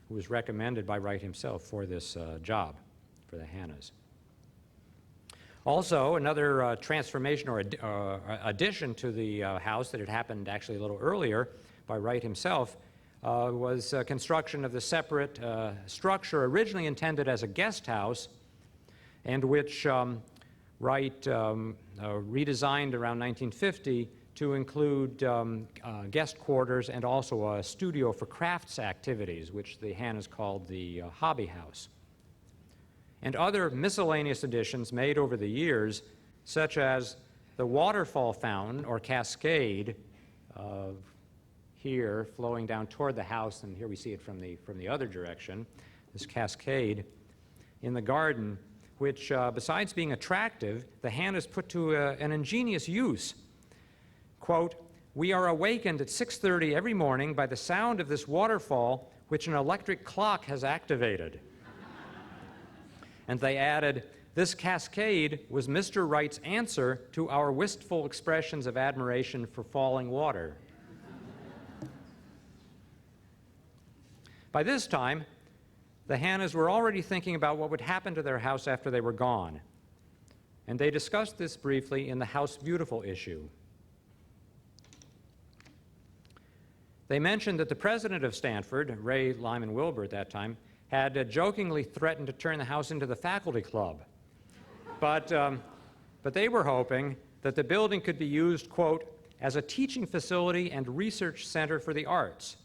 who was recommended by Wright himself for this job for the Hannas. Also, another transformation or addition to the house that had happened actually a little earlier by Wright himself was construction of the separate structure originally intended as a guest house, and which Wright redesigned around 1950 to include guest quarters and also a studio for crafts activities, which the Hannas called the Hobby House. And other miscellaneous additions made over the years, such as the waterfall fountain or cascade here flowing down toward the house, and here we see it from the other direction, this cascade in the garden, which besides being attractive, the Hannas put to an ingenious use. Quote, "We are awakened at 6:30 every morning by the sound of this waterfall, which an electric clock has activated." And they added, "This cascade was Mr. Wright's answer to our wistful expressions of admiration for falling water." By this time, the Hannas were already thinking about what would happen to their house after they were gone. And they discussed this briefly in the House Beautiful issue. They mentioned that the president of Stanford, Ray Lyman Wilbur at that time, had jokingly threatened to turn the house into the faculty club. But they were hoping that the building could be used, quote, "as a teaching facility and research center for the arts,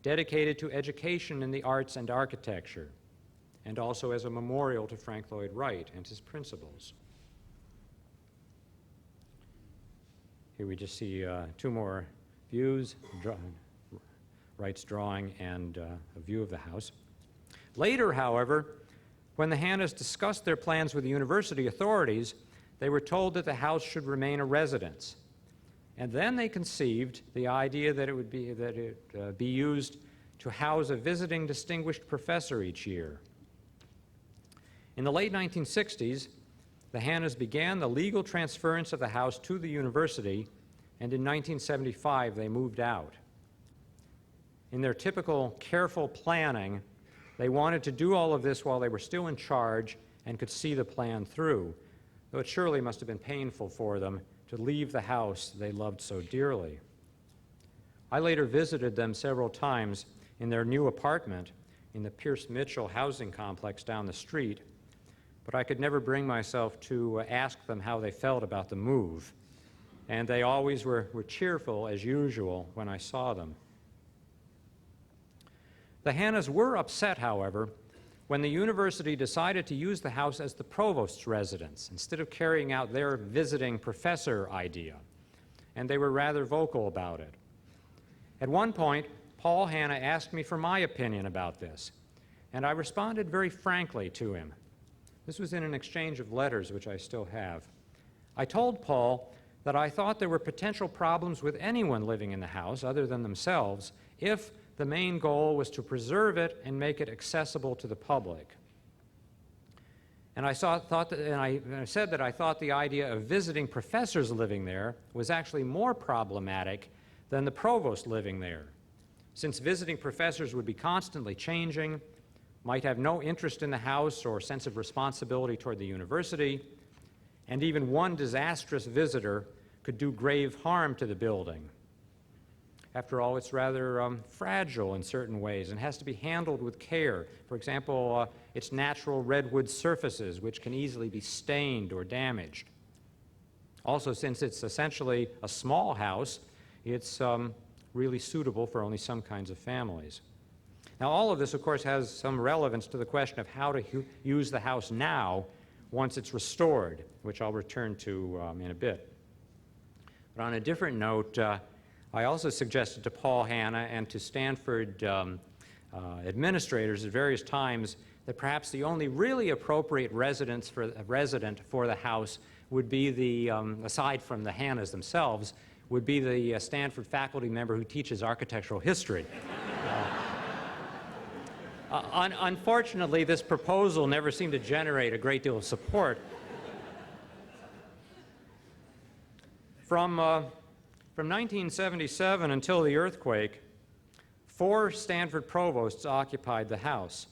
dedicated to education in the arts and architecture, and also as a memorial to Frank Lloyd Wright and his principles." Here we just see 2 more views, Wright's drawing and a view of the house. Later, however, when the Hannas discussed their plans with the university authorities, they were told that the house should remain a residence. And then they conceived the idea that it be used to house a visiting distinguished professor each year. In the late 1960s, the Hannas began the legal transference of the house to the university, and in 1975 they moved out. In their typical careful planning, they wanted to do all of this while they were still in charge and could see the plan through, though it surely must have been painful for them to leave the house they loved so dearly. I later visited them several times in their new apartment in the Pierce Mitchell housing complex down the street, but I could never bring myself to ask them how they felt about the move, and they always were cheerful as usual when I saw them. The Hannas were upset, however, when the university decided to use the house as the provost's residence instead of carrying out their visiting professor idea, and they were rather vocal about it. At one point, Paul Hana asked me for my opinion about this, and I responded very frankly to him. This was in an exchange of letters, which I still have. I told Paul that I thought there were potential problems with anyone living in the house other than themselves if the main goal was to preserve it and make it accessible to the public. And I said that I thought the idea of visiting professors living there was actually more problematic than the provost living there, since visiting professors would be constantly changing, might have no interest in the house or sense of responsibility toward the university, and even one disastrous visitor could do grave harm to the building. After all, it's rather fragile in certain ways and has to be handled with care. For example, its natural redwood surfaces, which can easily be stained or damaged. Also, since it's essentially a small house, it's really suitable for only some kinds of families. Now, all of this, of course, has some relevance to the question of how to use the house now once it's restored, which I'll return to in a bit. But on a different note, I also suggested to Paul Hana and to Stanford administrators at various times that perhaps the only really appropriate resident for the house would be the, aside from the Hannas themselves, would be the Stanford faculty member who teaches architectural history. Unfortunately, this proposal never seemed to generate a great deal of support. From 1977 until the earthquake, 4 Stanford provosts occupied the house.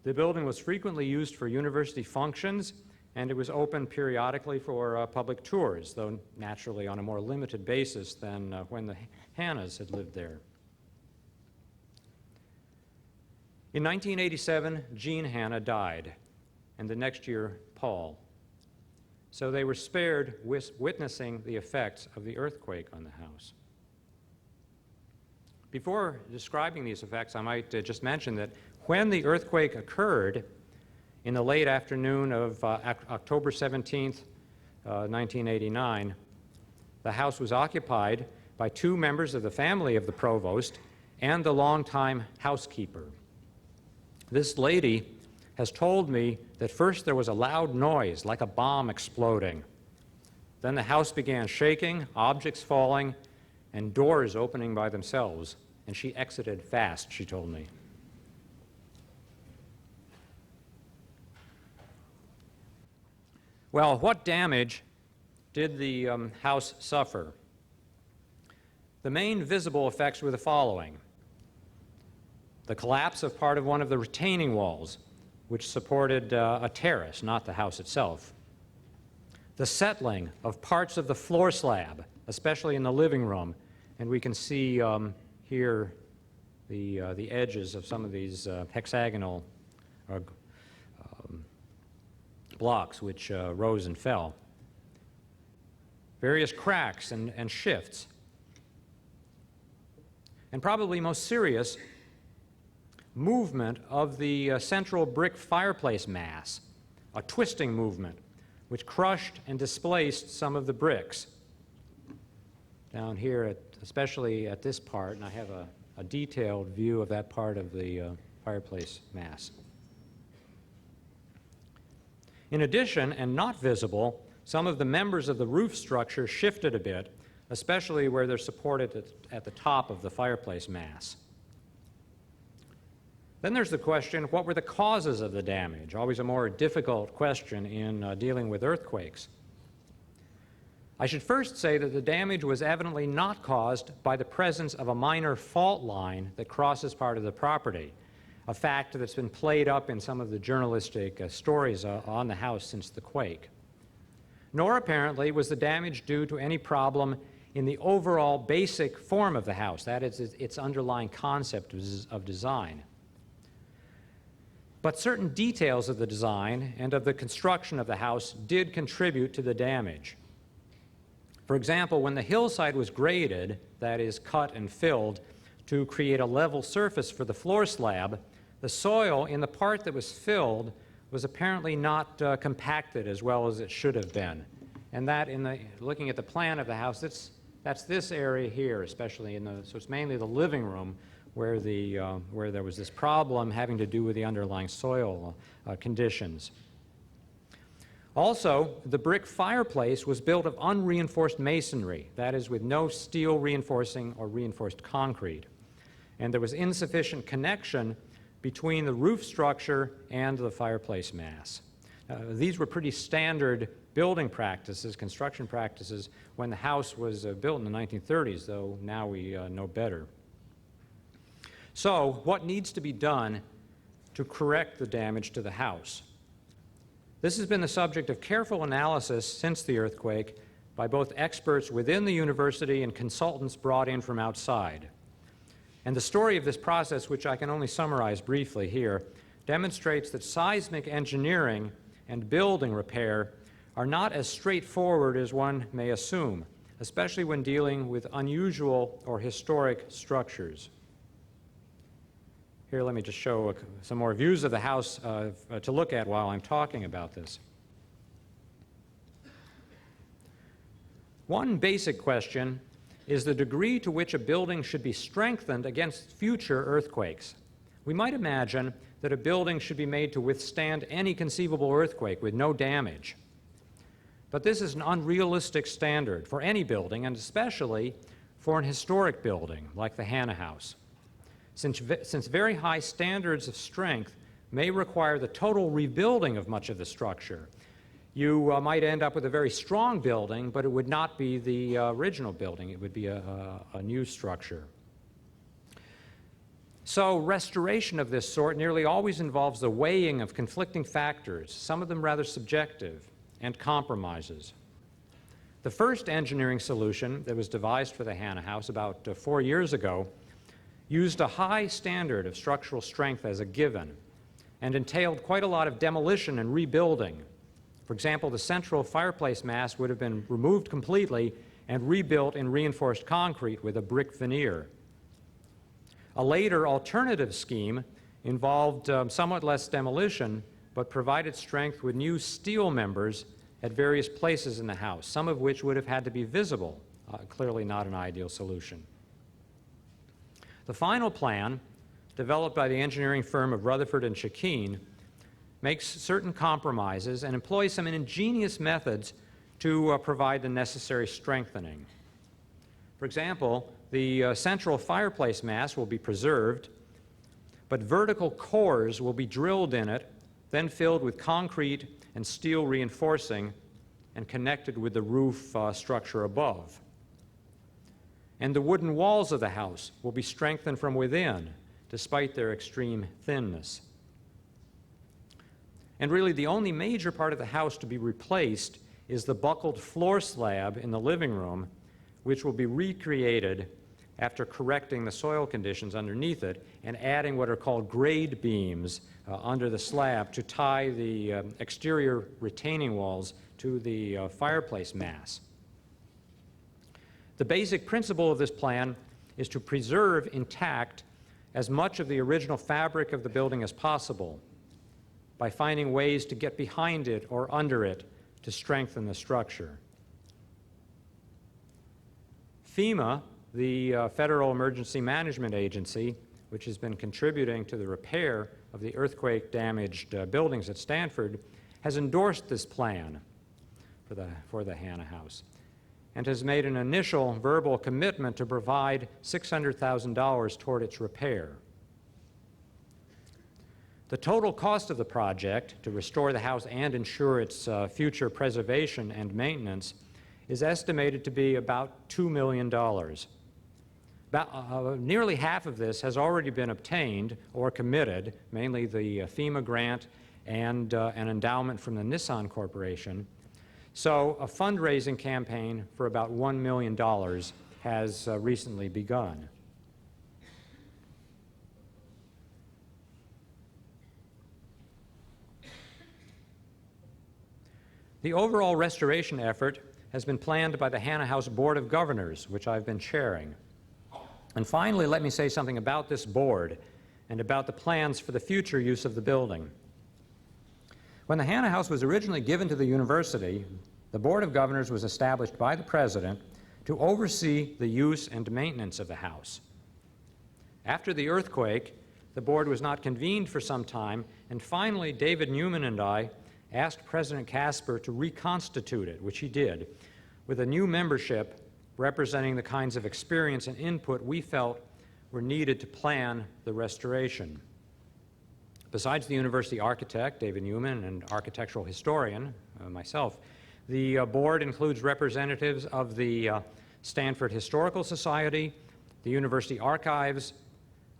The building was frequently used for university functions, and it was open periodically for public tours, though naturally on a more limited basis than when the Hannas had lived there. In 1987, Jean Hana died, and the next year, Paul. So they were spared witnessing the effects of the earthquake on the house. Before describing these effects, I might just mention that when the earthquake occurred in the late afternoon of October 17th, 1989, the house was occupied by 2 members of the family of the provost and the longtime housekeeper. This lady has told me that first there was a loud noise, like a bomb exploding. Then the house began shaking, objects falling, and doors opening by themselves, and she exited fast, she told me. Well, what damage did the house suffer? The main visible effects were the following: the collapse of part of one of the retaining walls, which supported a terrace, not the house itself. The settling of parts of the floor slab, especially in the living room, and we can see here the edges of some of these hexagonal blocks which rose and fell. Various cracks and shifts. And probably most serious, movement of the central brick fireplace mass, a twisting movement which crushed and displaced some of the bricks. Down here, especially at this part, and I have a detailed view of that part of the fireplace mass. In addition, and not visible, some of the members of the roof structure shifted a bit, especially where they're supported at the top of the fireplace mass. Then there's the question, what were the causes of the damage? Always a more difficult question in dealing with earthquakes. I should first say that the damage was evidently not caused by the presence of a minor fault line that crosses part of the property, a fact that's been played up in some of the journalistic stories on the house since the quake. Nor apparently was the damage due to any problem in the overall basic form of the house, that is, its underlying concept of design. But certain details of the design and of the construction of the house did contribute to the damage. For example, when the hillside was graded, that is, cut and filled, to create a level surface for the floor slab, the soil in the part that was filled was apparently not compacted as well as it should have been. And that, looking at the plan of the house, that's this area here, especially so it's mainly the living room where there was this problem having to do with the underlying soil conditions. Also, the brick fireplace was built of unreinforced masonry, that is, with no steel reinforcing or reinforced concrete. And there was insufficient connection between the roof structure and the fireplace mass. These were pretty standard building practices, construction practices, when the house was built in the 1930s, though now we know better. So, what needs to be done to correct the damage to the house? This has been the subject of careful analysis since the earthquake by both experts within the university and consultants brought in from outside. And the story of this process, which I can only summarize briefly here, demonstrates that seismic engineering and building repair are not as straightforward as one may assume, especially when dealing with unusual or historic structures. Here, let me just show some more views of the house to look at while I'm talking about this. One basic question is the degree to which a building should be strengthened against future earthquakes. We might imagine that a building should be made to withstand any conceivable earthquake with no damage. But this is an unrealistic standard for any building, and especially for an historic building like the Hana House. Since very high standards of strength may require the total rebuilding of much of the structure, you might end up with a very strong building, but it would not be the original building. It would be a new structure. So restoration of this sort nearly always involves the weighing of conflicting factors, some of them rather subjective, and compromises. The first engineering solution that was devised for the Hana House about 4 years ago used a high standard of structural strength as a given and entailed quite a lot of demolition and rebuilding. For example, the central fireplace mass would have been removed completely and rebuilt in reinforced concrete with a brick veneer. A later alternative scheme involved somewhat less demolition, but provided strength with new steel members at various places in the house, some of which would have had to be visible, clearly not an ideal solution. The final plan, developed by the engineering firm of Rutherford and Shakeen, makes certain compromises and employs some ingenious methods to provide the necessary strengthening. For example, the central fireplace mass will be preserved, but vertical cores will be drilled in it, then filled with concrete and steel reinforcing and connected with the roof structure above. And the wooden walls of the house will be strengthened from within, despite their extreme thinness. And really, the only major part of the house to be replaced is the buckled floor slab in the living room, which will be recreated after correcting the soil conditions underneath it and adding what are called grade beams under the slab to tie the exterior retaining walls to the fireplace mass. The basic principle of this plan is to preserve intact as much of the original fabric of the building as possible by finding ways to get behind it or under it to strengthen the structure. FEMA, the Federal Emergency Management Agency, which has been contributing to the repair of the earthquake-damaged buildings at Stanford, has endorsed this plan for the Hana House and has made an initial verbal commitment to provide $600,000 toward its repair. The total cost of the project to restore the house and ensure its future preservation and maintenance is estimated to be about $2 million. Nearly half of this has already been obtained or committed, mainly the FEMA grant and an endowment from the Nissan Corporation. So a fundraising campaign for about $1 million has recently begun. The overall restoration effort has been planned by the Hana House Board of Governors, which I've been chairing. And finally, let me say something about this board and about the plans for the future use of the building. When the Hana House was originally given to the university, the Board of Governors was established by the President to oversee the use and maintenance of the house. After the earthquake, the board was not convened for some time, and finally David Newman and I asked President Casper to reconstitute it, which he did, with a new membership representing the kinds of experience and input we felt were needed to plan the restoration. Besides the university architect, David Newman, and architectural historian, myself, the board includes representatives of the Stanford Historical Society, the University Archives,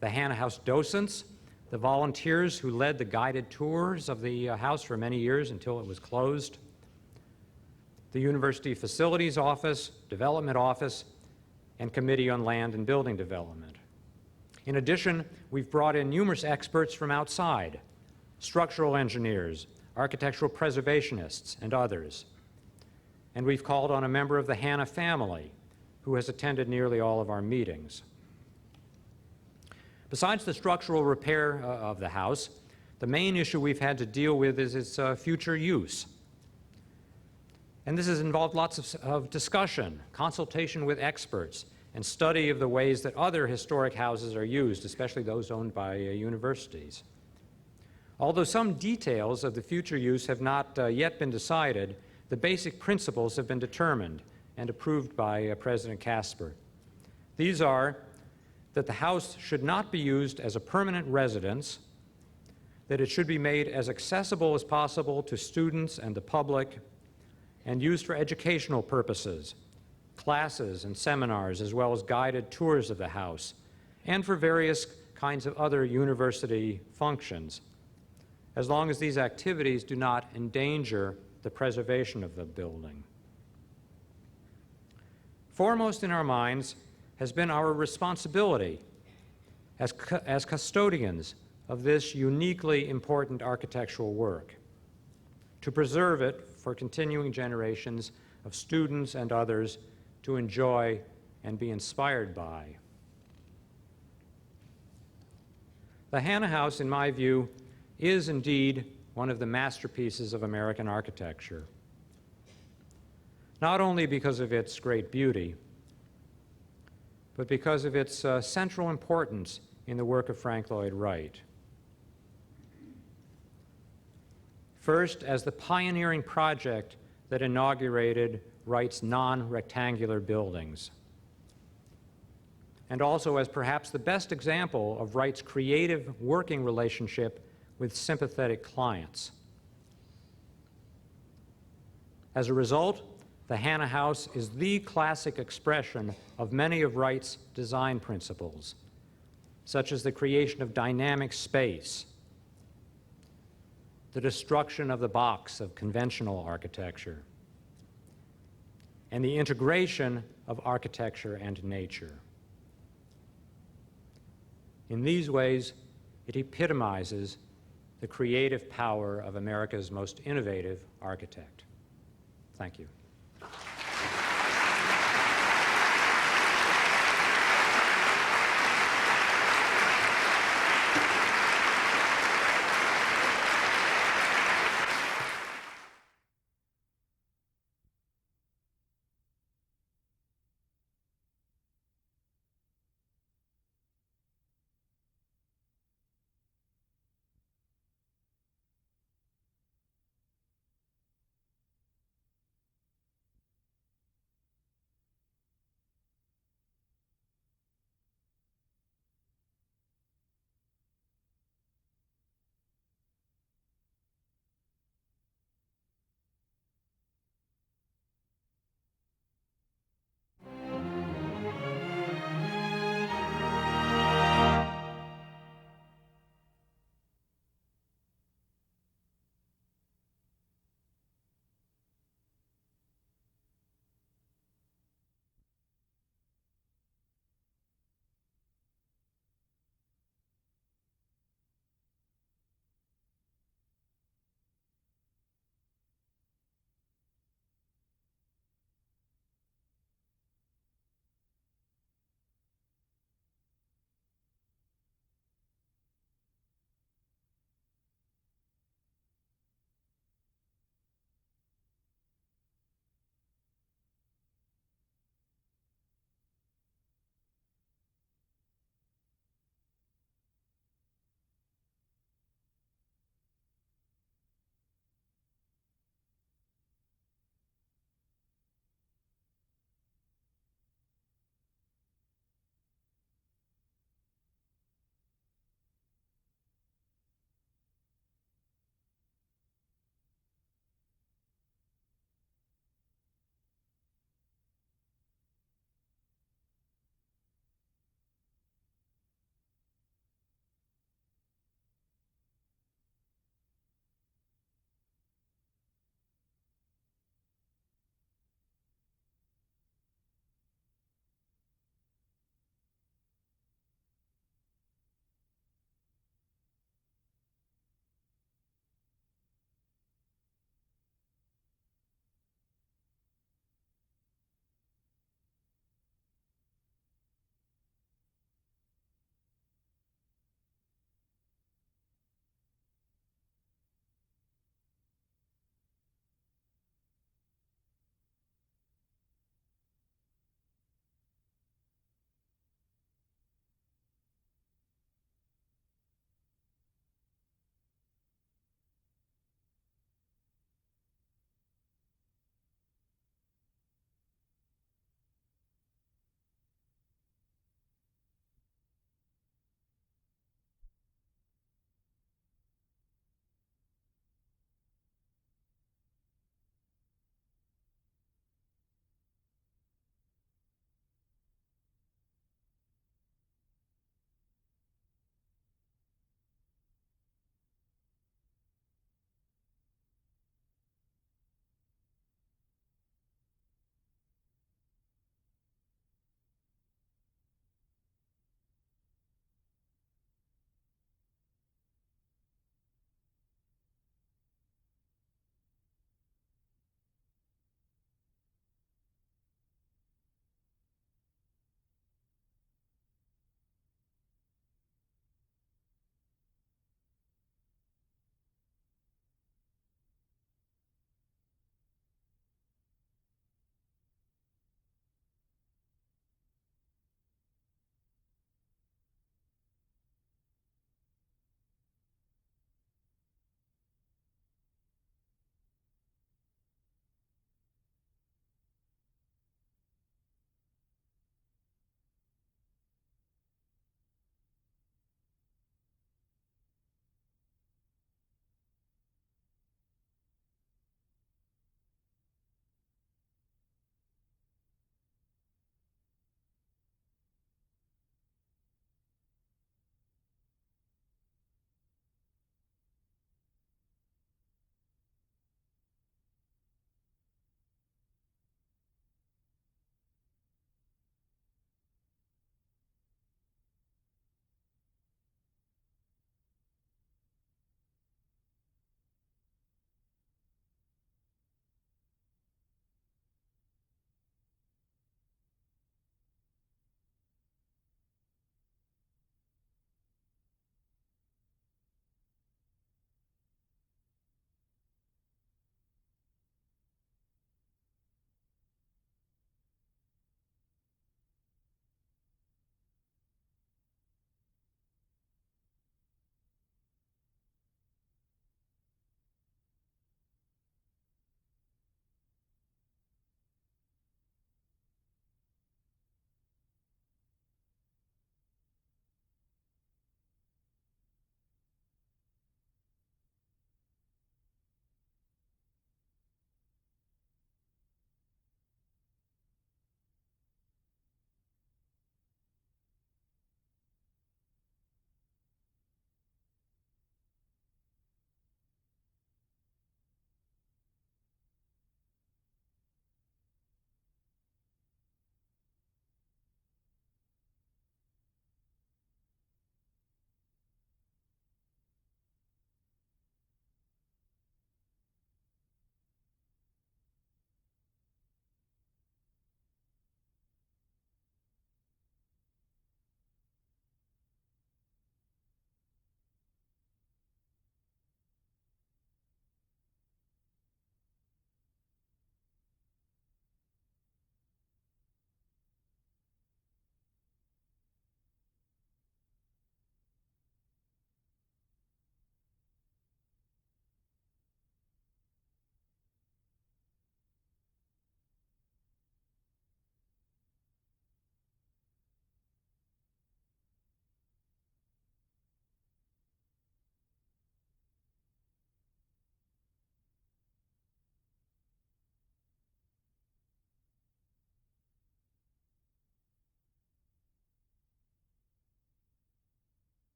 the Hana House docents, the volunteers who led the guided tours of the house for many years until it was closed, the University Facilities Office, Development Office, and Committee on Land and Building Development. In addition, we've brought in numerous experts from outside, structural engineers, architectural preservationists, and others. And we've called on a member of the Hana family, who has attended nearly all of our meetings. Besides the structural repair of the house, the main issue we've had to deal with is its future use. And this has involved lots of discussion, consultation with experts, and study of the ways that other historic houses are used, especially those owned by universities. Although some details of the future use have not yet been decided, the basic principles have been determined and approved by President Casper. These are that the house should not be used as a permanent residence, that it should be made as accessible as possible to students and the public, and used for educational purposes, classes and seminars, as well as guided tours of the house, and for various kinds of other university functions, as long as these activities do not endanger the preservation of the building. Foremost in our minds has been our responsibility as custodians of this uniquely important architectural work, to preserve it for continuing generations of students and others to enjoy and be inspired by. The Hana House, in my view, is indeed one of the masterpieces of American architecture, not only because of its great beauty, but because of its central importance in the work of Frank Lloyd Wright. First, as the pioneering project that inaugurated Wright's non-rectangular buildings, and also as perhaps the best example of Wright's creative working relationship with sympathetic clients. As a result, the Hana House is the classic expression of many of Wright's design principles, such as the creation of dynamic space, the destruction of the box of conventional architecture, and the integration of architecture and nature. In these ways, it epitomizes the creative power of America's most innovative architect. Thank you.